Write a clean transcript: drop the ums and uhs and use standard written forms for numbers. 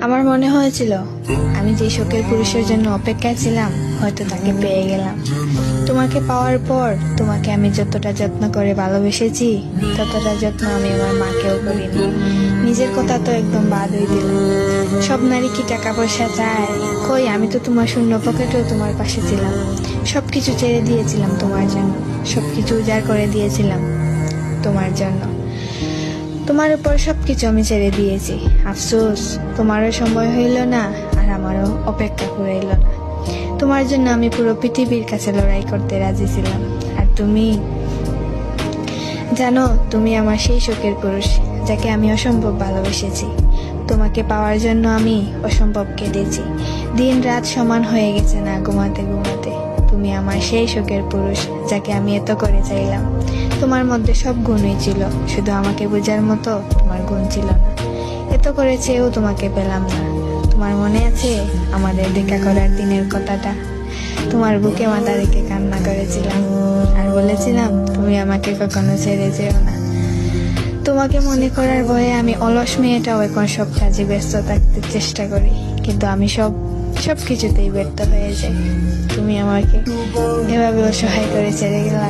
আমার মনে হয়েছিল আমি যে শখের পুরুষের জন্য অপেক্ষায় ছিলাম হয়তো তাকে পেয়ে গেলাম। তোমাকে পাওয়ার পর তোমাকে আমি যতটা যত্ন করে ভালোবেসেছি ততটা যত্ন আমি আমার মাকেও করিনি। নিজের কথা তো একদম বাদই দিলাম। সব নারী কি টাকা পয়সা চায়? কই, আমি তো তোমার শূন্য পকেটেও তোমার পাশে ছিলাম। সবকিছু ছেড়ে দিয়েছিলাম তোমার জন্য, সবকিছু উজাড় করে দিয়েছিলাম তোমার জন্য। তোমার উপর সবকিছু আমি ছেড়ে দিয়েছি। আফসোস, তোমারও সময় হইল না আর আমারও অপেক্ষা কুলাইল না। তোমার জন্য আমি পুরো পৃথিবীর কাছে লড়াই করতে রাজি ছিলাম। আর তুমি জানো, তুমি আমার সেই শখের পুরুষ যাকে আমি অসম্ভব ভালোবেসেছি। তোমাকে পাওয়ার জন্য আমি অসম্ভব কেঁদেছি। দিন রাত সমান হয়ে গেছে না ঘুমাতে ঘুমাতে। তুমি আমার সেই শখের পুরুষ যাকে আমি এত করে চাইলাম। তোমার মধ্যে সব গুণই ছিল, শুধু আমাকে বোঝার মতো তোমার গুণ ছিল না। এত করে চেয়েও তোমাকে পেলাম না। তোমার মনে আছে আমাদের দেখা করার দিনের কথাটা? তোমার বুকে মাথা রেখে কান্না করেছিলাম আর বলেছিলাম তুমি আমাকে কখনো ছেড়ে যেও না। তোমাকে মনে করার ভয়ে আমি অলস মেয়েটাও এখন সব কাজে ব্যস্ত থাকতে চেষ্টা করি, কিন্তু আমি সব কিছুতেই ব্যর্থ হয়ে যাই। তুমি আমাকে এভাবে অসহায় করে ছেড়ে গেলা।